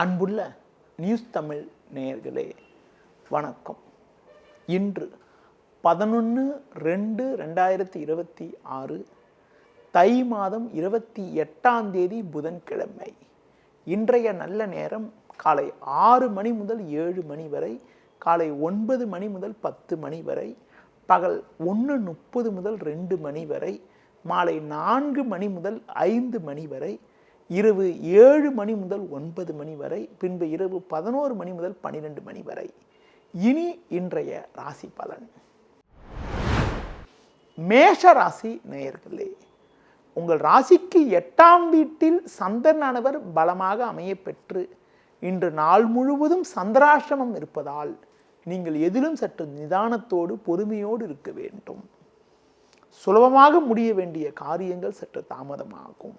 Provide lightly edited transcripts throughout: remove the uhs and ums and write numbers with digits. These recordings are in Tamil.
அன்புள்ள நியூஸ் தமிழ் நேயர்களே வணக்கம். இன்று 11/2/2026 தை மாதம் 28ஆம் தேதி புதன்கிழமை. இன்றைய நல்ல நேரம் காலை 6 மணி முதல் 7 மணி வரை, காலை 9 மணி முதல் 10 மணி வரை, பகல் 1:30 முதல் 2 மணி வரை, மாலை 4 மணி முதல் 5 மணி வரை, இரவு 7 மணி முதல் 9 மணி வரை, பின்பு இரவு 11 மணி முதல் 12 மணி வரை. இனி இன்றைய ராசி பலன். மேஷ ராசி நேயர்களே, உங்கள் ராசிக்கு 8ஆம் வீட்டில் சந்திரனானவர் பலமாக அமைய பெற்று இன்று நாள் முழுவதும் சந்திராஷ்டமம் இருப்பதால் நீங்கள் எதிலும் சற்று நிதானத்தோடு பொறுமையோடு இருக்க வேண்டும். சுலபமாக முடிய வேண்டிய காரியங்கள் சற்று தாமதமாகும்.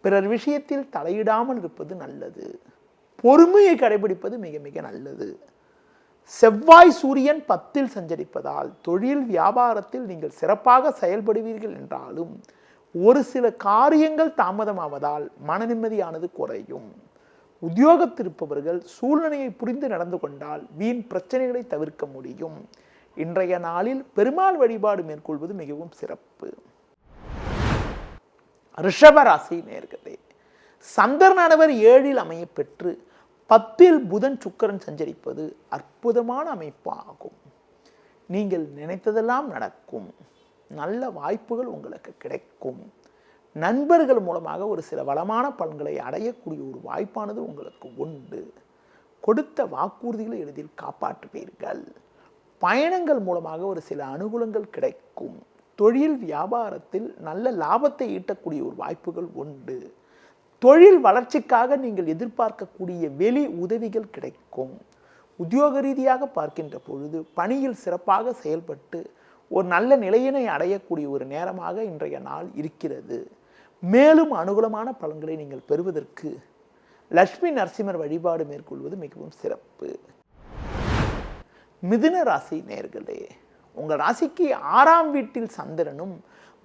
பிறர் விஷயத்தில் தலையிடாமல் இருப்பது நல்லது. பொறுமையை கடைபிடிப்பது மிக மிக நல்லது. செவ்வாய் சூரியன் 10இல் சஞ்சரிப்பதால் தொழில் வியாபாரத்தில் நீங்கள் சிறப்பாக செயல்படுவீர்கள் என்றாலும் ஒரு சில காரியங்கள் தாமதமாவதால் மன நிம்மதியானது குறையும். உத்தியோகத்திருப்பவர்கள் சூழ்நிலையை புரிந்து நடந்து கொண்டால் வீண் பிரச்சனைகளை தவிர்க்க முடியும். இன்றைய நாளில் பெருமாள் வழிபாடு மேற்கொள்வது மிகவும் சிறப்பு. ரிஷபராசி நேயர்களே, சந்திரனானவர் 7இல் அமைய பெற்று 10இல் புதன் சுக்கிரன் சஞ்சரிப்பது அற்புதமான அமைப்பாகும். நீங்கள் நினைத்ததெல்லாம் நடக்கும். நல்ல வாய்ப்புகள் உங்களுக்கு கிடைக்கும். நண்பர்கள் மூலமாக ஒரு சில வளமான பலன்களை அடையக்கூடிய ஒரு வாய்ப்பானது உங்களுக்கு உண்டு. கொடுத்த வாக்குறுதிகளை எளிதில் காப்பாற்றுவீர்கள். பயணங்கள் மூலமாக ஒரு சில அனுகூலங்கள் கிடைக்கும். தொழில் வியாபாரத்தில் நல்ல லாபத்தை ஈட்டக்கூடிய ஒரு வாய்ப்புகள் உண்டு. தொழில் வளர்ச்சிக்காக நீங்கள் எதிர்பார்க்கக்கூடிய வெளி உதவிகள் கிடைக்கும். உத்தியோக ரீதியாக பார்க்கின்ற பொழுது பணியில் சிறப்பாக செயல்பட்டு ஒரு நல்ல நிலையினை அடையக்கூடிய ஒரு நேரமாக இன்றைய நாள் இருக்கிறது. மேலும் அனுகூலமான பலன்களை நீங்கள் பெறுவதற்கு லட்சுமி நரசிம்மர் வழிபாடு மேற்கொள்வது மிகவும் சிறப்பு. மிதுன ராசி நேயர்களே, உங்கள் ராசிக்கு 6ஆம் வீட்டில் சந்திரனும்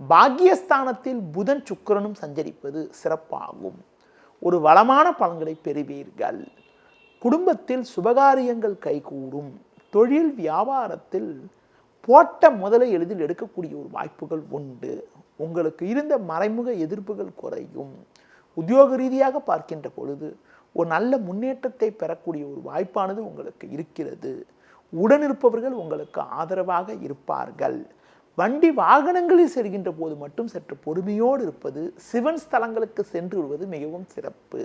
பாக்கியஸ்தானத்தில் புதன் சுக்கிரனும் சஞ்சரிப்பது சிறப்பாகும். ஒரு வளமான பலன்களை பெறுவீர்கள். குடும்பத்தில் சுபகாரியங்கள் கைகூடும். தொழில் வியாபாரத்தில் போட்ட முதலை எளிதில் எடுக்கக்கூடிய ஒரு வாய்ப்புகள் உண்டு. உங்களுக்கு இருந்த மறைமுக எதிர்ப்புகள் குறையும். உத்தியோக ரீதியாக பார்க்கின்ற பொழுது ஒரு நல்ல முன்னேற்றத்தை பெறக்கூடிய ஒரு வாய்ப்பானது உங்களுக்கு இருக்கிறது. உடனிருப்பவர்கள் உங்களுக்கு ஆதரவாக இருப்பார்கள். வண்டி வாகனங்களில் செல்கின்ற போது மட்டும் சற்று பொறுமையோடு இருப்பது, சிவன் ஸ்தலங்களுக்கு சென்று விடுவது மிகவும் சிறப்பு.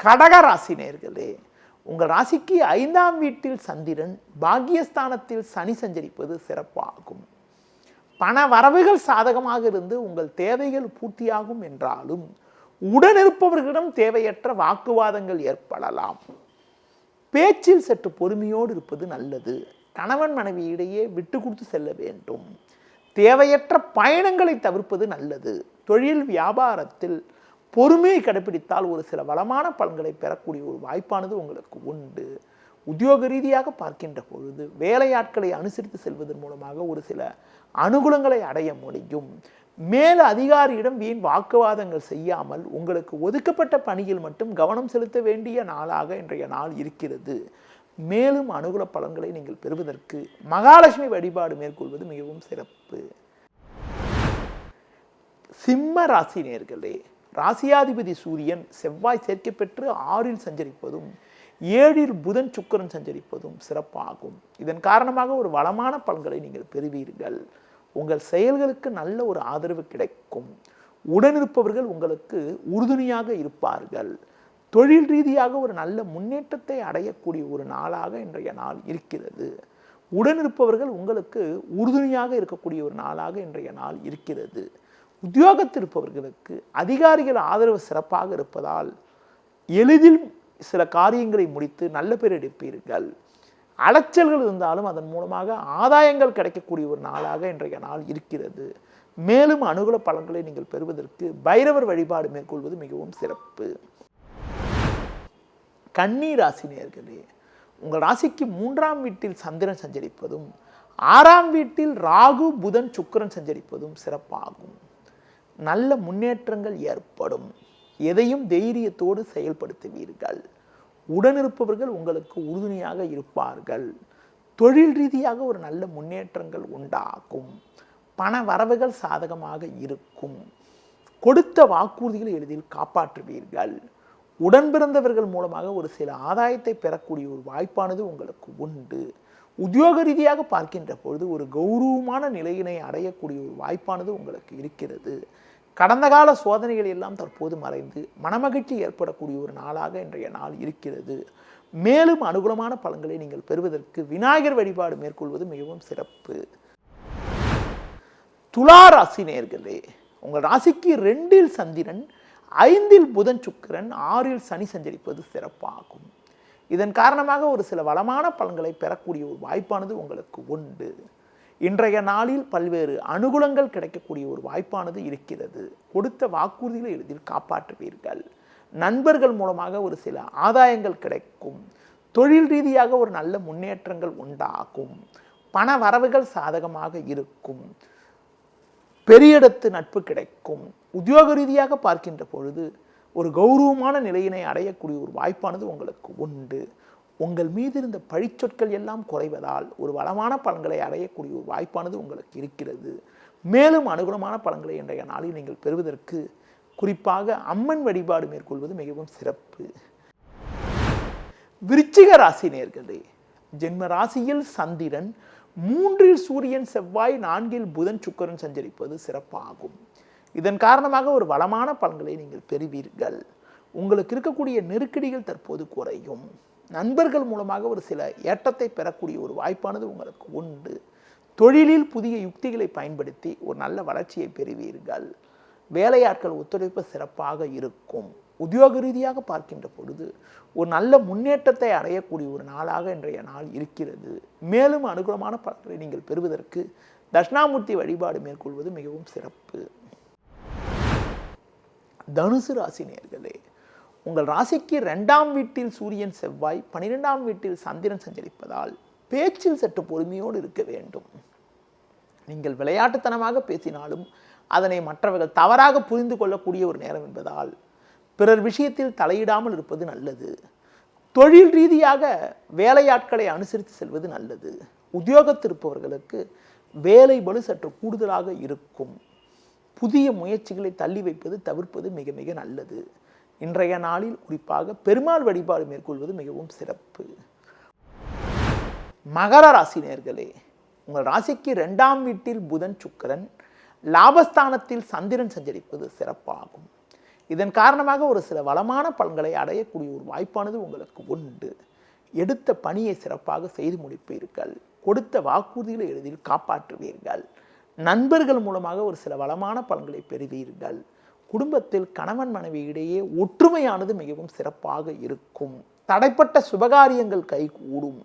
கடகராசி நேயர்களே, உங்கள் ராசிக்கு 5ஆம் வீட்டில் சந்திரன் பாக்கியஸ்தானத்தில் சனி சஞ்சரிப்பது சிறப்பாகும். பண வரவுகள் சாதகமாக இருந்து உங்கள் தேவைகள் பூர்த்தியாகும் என்றாலும் உடனிருப்பவர்களிடம் தேவையற்ற வாக்குவாதங்கள் ஏற்படலாம். பேச்சில் சற்று பொறுமையோடு இருப்பது நல்லது. கணவன் மனைவி இடையே விட்டு கொடுத்து செல்ல வேண்டும். தேவையற்ற பயணங்களை தவிர்ப்பது நல்லது. தொழில் வியாபாரத்தில் பொறுமையை கடைபிடித்தால் ஒரு சில வளமான பலன்களை பெறக்கூடிய ஒரு வாய்ப்பானது உங்களுக்கு உண்டு. உத்தியோக ரீதியாக பார்க்கின்ற பொழுது வேலையாட்களை அனுசரித்து செல்வதன் மூலமாக ஒரு சில அனுகூலங்களை அடைய முடியும். மேல அதிகாரியிடம் வீண் வாக்குவாதங்கள் செய்யாமல் உங்களுக்கு ஒதுக்கப்பட்ட பணியில் மட்டும் கவனம் செலுத்த வேண்டிய நாளாக இன்றைய நாள் இருக்கிறது. மேலும் அனுகூல பலன்களை நீங்கள் பெறுவதற்கு மகாலட்சுமி வழிபாடு மேற்கொள்வது மிகவும் சிறப்பு. சிம்ம ராசி நேயர்களே, ராசியாதிபதி சூரியன் செவ்வாய் சேர்க்கை பெற்று 6இல் சஞ்சரிப்பதும் 7இல் புதன் சுக்கிரன் சஞ்சரிப்பதும் சிறப்பாகும். இதன் காரணமாக ஒரு வளமான பலன்களை நீங்கள் பெறுவீர்கள். உங்கள் செயல்களுக்கு நல்ல ஒரு ஆதரவு கிடைக்கும். உடனிருப்பவர்கள் உங்களுக்கு உறுதுணையாக இருப்பார்கள். தொழில் ரீதியாக ஒரு நல்ல முன்னேற்றத்தை அடையக்கூடிய ஒரு நாளாக இன்றைய நாள் இருக்கிறது. உடனிருப்பவர்கள் உங்களுக்கு உறுதுணையாக இருக்கக்கூடிய ஒரு நாளாக இன்றைய நாள் இருக்கிறது. உத்தியோகத்திருப்பவர்களுக்கு அதிகாரிகள் ஆதரவு சிறப்பாக இருப்பதால் எளிதில் சில காரியங்களை முடித்து நல்ல பேர் எடுப்பீர்கள். அலைச்சல்கள் இருந்தாலும் அதன் மூலமாக ஆதாயங்கள் கிடைக்கக்கூடிய ஒரு நாளாக இன்றைய நாள் இருக்கிறது. மேலும் அனுகூல பலன்களை நீங்கள் பெறுவதற்கு பைரவர் வழிபாடு மேற்கொள்வது மிகவும் சிறப்பு. கன்னி ராசி நேயர்களே, உங்கள் ராசிக்கு 3ஆம் வீட்டில் சந்திரன் சஞ்சரிப்பதும் 6ஆம் வீட்டில் ராகு புதன் சுக்கிரன் சஞ்சரிப்பதும் சிறப்பாகும். நல்ல முன்னேற்றங்கள் ஏற்படும். எதையும் தைரியத்தோடு செயல்படுத்துவீர்கள். உடனிருப்பவர்கள் உங்களுக்கு உறுதுணையாக இருப்பார்கள். தொழில் ரீதியாக ஒரு நல்ல முன்னேற்றங்கள் உண்டாகும். பண வரவுகள் சாதகமாக இருக்கும். கொடுத்த வாக்குறுதிகளை எளிதில் காப்பாற்றுவீர்கள். உடன் பிறந்தவர்கள் மூலமாக ஒரு சில ஆதாயத்தை பெறக்கூடிய ஒரு வாய்ப்பானது உங்களுக்கு உண்டு. உத்தியோக ரீதியாக பார்க்கின்ற பொழுது ஒரு கௌரவமான நிலையினை அடையக்கூடிய ஒரு வாய்ப்பானது உங்களுக்கு இருக்கிறது. கடந்த கால சோதனைகள் எல்லாம் தற்போது மறைந்து மனமகிழ்ச்சி ஏற்படக்கூடிய ஒரு நாளாக இன்றைய நாள் இருக்கிறது. மேலும் அனுகூலமான பலன்களை நீங்கள் பெறுவதற்கு விநாயகர் வழிபாடு மேற்கொள்வது மிகவும் சிறப்பு. துலா ராசி நேயர்களே, உங்கள் ராசிக்கு 2இல் சந்திரன், 5இல் புதன் சுக்கிரன், 6இல் சனி சஞ்சரிப்பது சிறப்பாகும். இதன் காரணமாக ஒரு சில வளமான பலன்களை பெறக்கூடிய ஒரு வாய்ப்பானது உங்களுக்கு உண்டு. இன்றைய நாளில் பல்வேறு அனுகூலங்கள் கிடைக்கக்கூடிய ஒரு வாய்ப்பானது இருக்கிறது. கொடுத்த வாக்குறுதிகளை எளிதில் காப்பாற்றுவீர்கள். நண்பர்கள் மூலமாக ஒரு சில ஆதாயங்கள் கிடைக்கும். தொழில் ரீதியாக ஒரு நல்ல முன்னேற்றங்கள் உண்டாகும். பண வரவுகள் சாதகமாக இருக்கும். பெரிய இடத்து நட்பு கிடைக்கும். உத்தியோக ரீதியாக பார்க்கின்ற பொழுது ஒரு கௌரவமான நிலையினை அடையக்கூடிய ஒரு வாய்ப்பானது உங்களுக்கு உண்டு. உங்கள் மீது இருந்த பழிச்சொற்கள் எல்லாம் குறைவதால் ஒரு வளமான பலன்களை அடையக்கூடிய ஒரு வாய்ப்பானது உங்களுக்கு இருக்கிறது. மேலும் அனுகூலமான பலன்களை இன்றைய நாளில் நீங்கள் பெறுவதற்கு குறிப்பாக அம்மன் வழிபாடு மேற்கொள்வது மிகவும் சிறப்பு. விருச்சிக ராசி நேயர்களே, ஜென்ம ராசியில் சந்திரன், 3இல் சூரியன் செவ்வாய், 4இல் புதன் சுக்கிரன் சஞ்சரிப்பது சிறப்பாகும். இதன் காரணமாக ஒரு வளமான பலன்களை நீங்கள் பெறுவீர்கள். உங்களுக்கு இருக்கக்கூடிய நெருக்கடிகள் தற்போது குறையும். நண்பர்கள் மூலமாக ஒரு சில ஏற்றத்தை பெறக்கூடிய ஒரு வாய்ப்பானது உங்களுக்கு உண்டு. தொழிலில் புதிய யுக்திகளை பயன்படுத்தி ஒரு நல்ல வளர்ச்சியை பெறுவீர்கள். வேலையாட்கள் ஒத்துழைப்பு சிறப்பாக இருக்கும். உத்தியோக ரீதியாக பார்க்கின்ற பொழுது ஒரு நல்ல முன்னேற்றத்தை அடையக்கூடிய ஒரு நாளாக இன்றைய நாள் இருக்கிறது. மேலும் அனுகூலமான பலன்களை நீங்கள் பெறுவதற்கு தட்சிணாமூர்த்தி வழிபாடு மேற்கொள்வது மிகவும் சிறப்பு. தனுசு ராசி நேயர்களே, உங்கள் ராசிக்கு 2ஆம் வீட்டில் சூரியன் செவ்வாய், 12ஆம் வீட்டில் சந்திரன் சஞ்சரிப்பதால் பேச்சில் சற்று பொறுமையோடு இருக்க வேண்டும். நீங்கள் விளையாட்டுத்தனமாக பேசினாலும் அதனை மற்றவர்கள் தவறாக புரிந்து கொள்ளக்கூடிய ஒரு நேரம் என்பதால் பிறர் விஷயத்தில் தலையிடாமல் இருப்பது நல்லது. தொழில் ரீதியாக வேலையாட்களை அனுசரித்து செல்வது நல்லது. உத்தியோகத்திருப்பவர்களுக்கு வேலை பளு சற்று கூடுதலாக இருக்கும். புதிய முயற்சிகளை தள்ளி வைப்பது தவிர்ப்பது மிக மிக நல்லது. இன்றைய நாளில் குறிப்பாக பெருமாள் வழிபாடு மேற்கொள்வது மிகவும் சிறப்பு. மகர ராசி நேயர்களே, உங்கள் ராசிக்கு 2ஆம் வீட்டில் புதன் சுக்கிரன், லாபஸ்தானத்தில் சந்திரன் சஞ்சரிப்பது சிறப்பாகும். இதன் காரணமாக ஒரு சில வளமான பலன்களை அடையக்கூடிய ஒரு வாய்ப்பானது உங்களுக்கு உண்டு. எடுத்த பணியை சிறப்பாக செய்து முடிப்பீர்கள். கொடுத்த வாக்குறுதிகளை எளிதில் காப்பாற்றுவீர்கள். நண்பர்கள் மூலமாக ஒரு சில வளமான பலன்களை பெறுவீர்கள். குடும்பத்தில் கணவன் மனைவி இடையே ஒற்றுமையானது மிகவும் சிறப்பாக இருக்கும். தடைப்பட்ட சுபகாரியங்கள் கைகூடும்.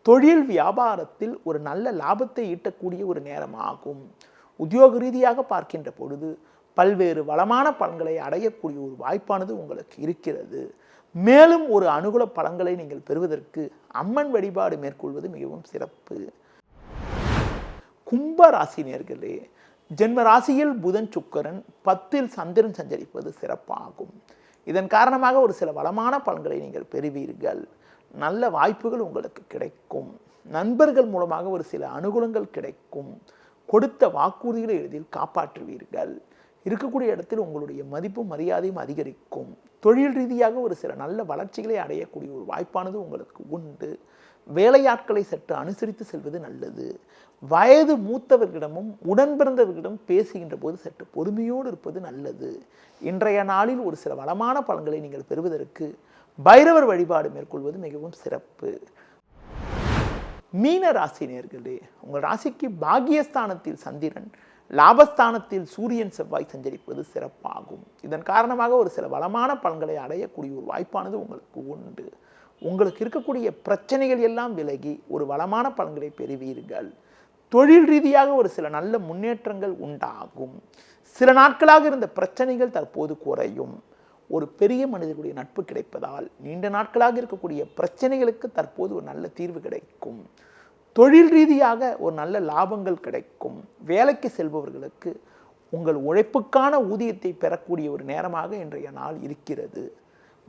தொழில் வியாபாரத்தில் ஒரு நல்ல லாபத்தை ஈட்டக்கூடிய ஒரு நேரமாகும். உத்தியோக ரீதியாக பார்க்கின்ற பொழுது பல்வேறு வளமான பலன்களை அடையக்கூடிய ஒரு வாய்ப்பானது உங்களுக்கு இருக்கிறது. மேலும் ஒரு அனுகூல பலன்களை நீங்கள் பெறுவதற்கு அம்மன் வழிபாடு மேற்கொள்வது மிகவும் சிறப்பு. கும்ப ராசி நேயர்களே, ஜென்ம ராசியில் புதன் சுக்கிரன், 10இல் சந்திரன் சஞ்சரிப்பது சிறப்பாகும். இதன் காரணமாக ஒரு சில வளமான பலன்களை நீங்கள் பெறுவீர்கள். நல்ல வாய்ப்புகள் உங்களுக்கு கிடைக்கும். நண்பர்கள் மூலமாக ஒரு சில அனுகூலங்கள் கிடைக்கும். கொடுத்த வாக்குறுதிகளை எளிதில் காப்பாற்றுவீர்கள். இருக்கக்கூடிய இடத்தில் உங்களுடைய மதிப்பும் மரியாதையும் அதிகரிக்கும். தொழில் ரீதியாக ஒரு சில நல்ல வளர்ச்சிகளை அடையக்கூடிய ஒரு வாய்ப்பானது உங்களுக்கு உண்டு. வேலையாட்களை சற்று அனுசரித்து செல்வது நல்லது. வயது மூத்தவர்களிடமும் உடன் பிறந்தவர்களிடம் பேசுகின்ற போது சற்று பொறுமையோடு இருப்பது நல்லது. இன்றைய நாளில் ஒரு சில வளமான பலன்களை நீங்கள் பெறுவதற்கு பைரவர் வழிபாடு மேற்கொள்வது மிகவும் சிறப்பு. மீன ராசி நேயர்களே, உங்கள் ராசிக்கு பாக்கியஸ்தானத்தில் சந்திரன், லாபஸ்தானத்தில் சூரியன் செவ்வாய் சஞ்சரிப்பது சிறப்பாகும். இதன் காரணமாக ஒரு சில வளமான பலன்களை அடையக்கூடிய ஒரு வாய்ப்பானது உங்களுக்கு உண்டு. உங்களுக்கு இருக்கக்கூடிய பிரச்சனைகள் எல்லாம் விலகி ஒரு வளமான பலன்களை பெறுவீர்கள். தொழில் ரீதியாக ஒரு சில நல்ல முன்னேற்றங்கள் உண்டாகும். சில நாட்களாக இருந்த பிரச்சனைகள் தற்போது குறையும். ஒரு பெரிய மனிதர்களுடைய நட்பு கிடைப்பதால் நீண்ட நாட்களாக இருக்கக்கூடிய பிரச்சனைகளுக்கு தற்போது ஒரு நல்ல தீர்வு கிடைக்கும். தொழில் ரீதியாக ஒரு நல்ல லாபங்கள் கிடைக்கும். வேலைக்கு செல்பவர்களுக்கு உங்கள் உழைப்புக்கான ஊதியத்தை பெறக்கூடிய ஒரு நேரமாக இன்றைய நாள் இருக்கிறது.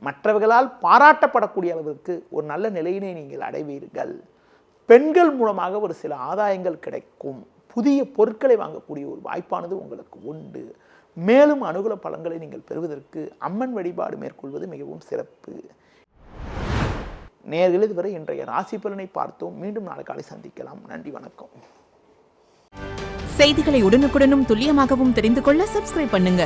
மற்றவர்களால் பாராட்டப்படக்கூடிய அளவிற்கு ஒரு நல்ல நிலையினை நீங்கள் அடைவீர்கள். பெண்கள் மூலமாக ஒரு சில ஆதாயங்கள் கிடைக்கும். புதிய பொருட்களை வாங்கக்கூடிய ஒரு வாய்ப்பானது உங்களுக்கு உண்டு. மேலும் அனுகூல பலன்களை நீங்கள் பெறுவதற்கு அம்மன் வழிபாடு மேற்கொள்வது மிகவும் சிறப்பு. நேயர்களே, இதுவரை இன்றைய ராசி பலனை பார்த்தோம். மீண்டும் நாளை காலை சந்திக்கலாம். நன்றி, வணக்கம். செய்திகளை உடனுக்குடனும் துல்லியமாகவும் தெரிந்து கொள்ள சப்ஸ்கிரைப் பண்ணுங்க.